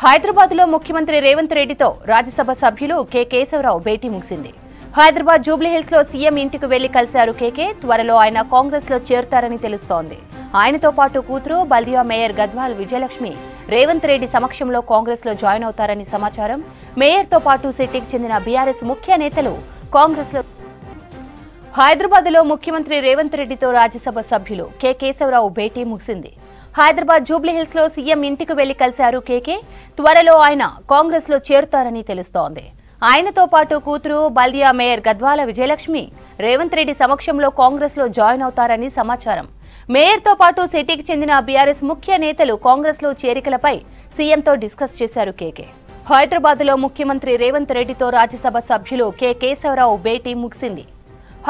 హైదరాబాద్లో ముఖ్యమంత్రి రేవంత్ రెడ్డితో రాజ్యసభ సభ్యులు కె కేశవరావు భేటీ ముగిసింది. హైదరాబాద్ జూబ్లీహిల్స్లో సీఎం ఇంటికి వెళ్లి కలిశారు కేకే. త్వరలో ఆయన కాంగ్రెస్లో చేరుతారని తెలుస్తోంది. ఆయనతో పాటు కూతురు బల్దియా మేయర్ గద్వాల్ విజయలక్ష్మి రేవంత్ రెడ్డి సమక్షంలో కాంగ్రెస్లో జాయిన్ అవుతారని సమాచారం. మేయర్తో పాటు సిటీకి చెందిన బీఆర్ఎస్ ముఖ్య నేతలు కాంగ్రెస్లో. హైదరాబాద్లో ముఖ్యమంత్రి రేవంత్ రెడ్డితో రాజ్యసభ సభ్యులు కె కేశవరావు భేటీ ముగిసింది. హైదరాబాద్ జూబ్లీహిల్స్లో సీఎం ఇంటికి వెళ్లి కలిశారు కేకే. త్వరలో ఆయన కాంగ్రెస్లో చేరుతారని తెలుస్తోంది. ఆయనతో పాటు కూతురు బల్దియా మేయర్ గద్వాల విజయలక్ష్మి రేవంత్ రెడ్డి సమక్షంలో కాంగ్రెస్లో జాయిన్ అవుతారని సమాచారం. మేయర్తో పాటు సిటీకి చెందిన బీఆర్ఎస్ ముఖ్య నేతలు కాంగ్రెస్లో చేరికలపై సీఎంతో డిస్కస్ చేశారు కేకే. హైదరాబాద్లో ముఖ్యమంత్రి రేవంత్ రెడ్డితో రాజ్యసభ సభ్యులు కె కేశవరావు భేటీ ముగిసింది.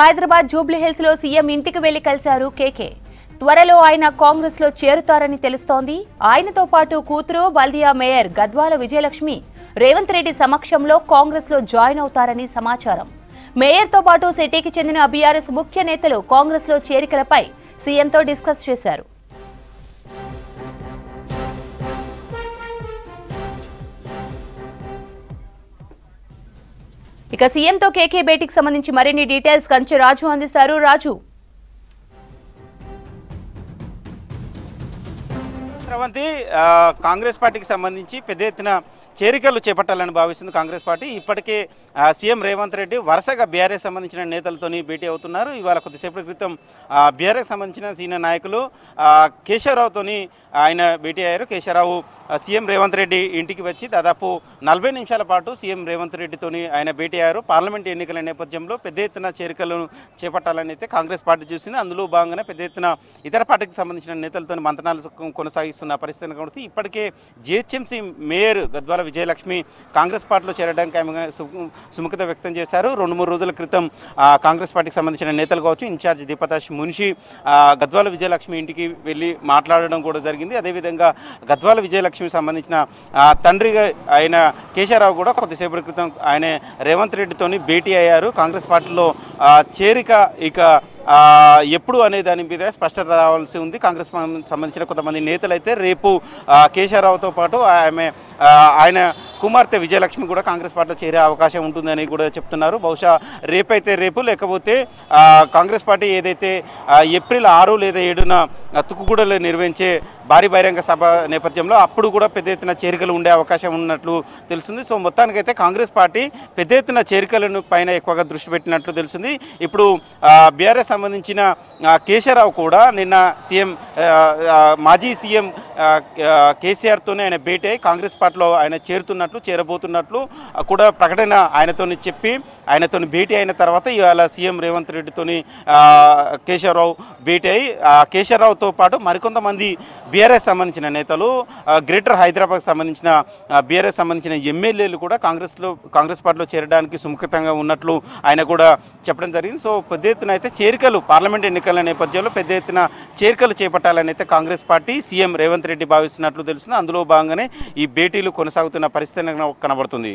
హైదరాబాద్ జూబ్లీహిల్స్లో సీఎం ఇంటికి వెళ్లి కలిశారు కేకే. త్వరలో ఆయన కాంగ్రెస్లో చేరుతారని తెలుస్తోంది. ఆయనతో పాటు కూతురు బల్దియా మేయర్ గద్వాల విజయలక్ష్మి రేవంత్ రెడ్డి సమక్షంలో కాంగ్రెస్లో జాయిన్ అవుతారని సమాచారం. మేయర్తో పాటు సిటీకి చెందిన బీఆర్ఎస్ ముఖ్య నేతలు కాంగ్రెస్లో చేరికలపై సీఎంతో డిస్కస్ చేశారు. ఇక సీఎంతో కేకే భేటీకి సంబంధించి మరిన్ని డీటెయిల్స్ కంచె రాజు అందిస్తారు. రాజు, కాంగ్రెస్ పార్టీకి సంబంధించి పెద్ద ఎత్తున చేరికలు చేపట్టాలని భావిస్తుంది కాంగ్రెస్ పార్టీ. ఇప్పటికే సీఎం రేవంత్ రెడ్డి వరుసగా బీఆర్ఎస్ సంబంధించిన నేతలతోని భేటీ అవుతున్నారు. ఇవాళ కొద్దిసేపటి క్రితం బీఆర్ఎస్ సంబంధించిన సీనియర్ నాయకులు కేశవరావుతోని ఆయన భేటీ అయ్యారు. కేశవరావు సీఎం రేవంత్ రెడ్డి ఇంటికి వచ్చి దాదాపు 40 నిమిషాల పాటు సీఎం రేవంత్ రెడ్డితోని ఆయన భేటీ అయ్యారు. పార్లమెంట్ ఎన్నికల నేపథ్యంలో పెద్ద ఎత్తున చేరికలను చేపట్టాలని అయితే కాంగ్రెస్ పార్టీ చూసింది. అందులో భాగంగానే పెద్ద ఎత్తున ఇతర పార్టీకి సంబంధించిన నేతలతో మంతనాలు కొనసాగిస్తున్న పరిస్థితిని కాబట్టి ఇప్పటికే జీహెచ్ఎంసీ మేయర్ గద్వాల విజయలక్ష్మి కాంగ్రెస్ పార్టీలో చేరడానికి ఆమె సుముఖత వ్యక్తం చేశారు. 2-3 రోజుల క్రితం కాంగ్రెస్ పార్టీకి సంబంధించిన నేతలు కావచ్చు, ఇన్ఛార్జ్ దీపదాస్ మున్షి గద్వాల విజయలక్ష్మి ఇంటికి వెళ్ళి మాట్లాడడం కూడా జరిగింది. అదేవిధంగా గద్వాల విజయలక్ష్మి సంబంధించిన తండ్రిగా ఆయన కేశవరావు కూడా కొద్దిసేపటి క్రితం ఆయన రేవంత్ రెడ్డితోని భేటీ అయ్యారు. కాంగ్రెస్ పార్టీలో చేరిక ఇక ఎప్పుడు అనే దాని మీద స్పష్టత రావాల్సి ఉంది. కాంగ్రెస్ సంబంధించిన కొంతమంది నేతలు అయితే రేపు కేశవరావుతో పాటు ఆయన కుమార్తె విజయలక్ష్మి కూడా కాంగ్రెస్ పార్టీలో చేరే అవకాశం ఉంటుందని కూడా చెప్తున్నారు. బహుశా రేపైతే రేపు, లేకపోతే కాంగ్రెస్ పార్టీ ఏదైతే ఏప్రిల్ 6 లేదా 7న తుక్కుగూడలో నిర్వహించే భారీ బహిరంగ సభ నేపథ్యంలో అప్పుడు కూడా పెద్ద ఎత్తున చేరికలు ఉండే అవకాశం ఉన్నట్లు తెలుస్తుంది. సో మొత్తానికైతే కాంగ్రెస్ పార్టీ పెద్ద ఎత్తున చేరికలను పైన ఎక్కువగా దృష్టి పెట్టినట్లు తెలుస్తుంది. ఇప్పుడు బీఆర్ఎస్ సంబంధించిన కేశవరావు కూడా నిన్న మాజీ సీఎం కేసీఆర్తోనే ఆయన భేటీ అయి కాంగ్రెస్ పార్టీలో ఆయన చేరబోతున్నట్లు కూడా ప్రకటన ఆయనతోని చెప్పి ఆయనతోని భేటీ అయిన తర్వాత ఇవాళ సీఎం రేవంత్ రెడ్డితోని కేశవరావు భేటీ అయి కేశవరావుతో పాటు మరికొంతమంది బీఆర్ఎస్ సంబంధించిన నేతలు, గ్రేటర్ హైదరాబాద్ సంబంధించిన బీఆర్ఎస్ సంబంధించిన ఎమ్మెల్యేలు కూడా కాంగ్రెస్ పార్టీలో చేరడానికి సుముఖతంగా ఉన్నట్లు ఆయన కూడా చెప్పడం జరిగింది. సో పెద్ద ఎత్తున అయితే చేరికలు పార్లమెంట్ ఎన్నికల నేపథ్యంలో పెద్ద ఎత్తున చేరికలు చేపట్టాలని అయితే కాంగ్రెస్ పార్టీ సీఎం రేవంత్ రెడ్డి భావిస్తున్నట్లు తెలుస్తుంది. అందులో భాగంగానే ఈ భేటీలు కొనసాగుతున్న పరిస్థితి కనబడుతుంది.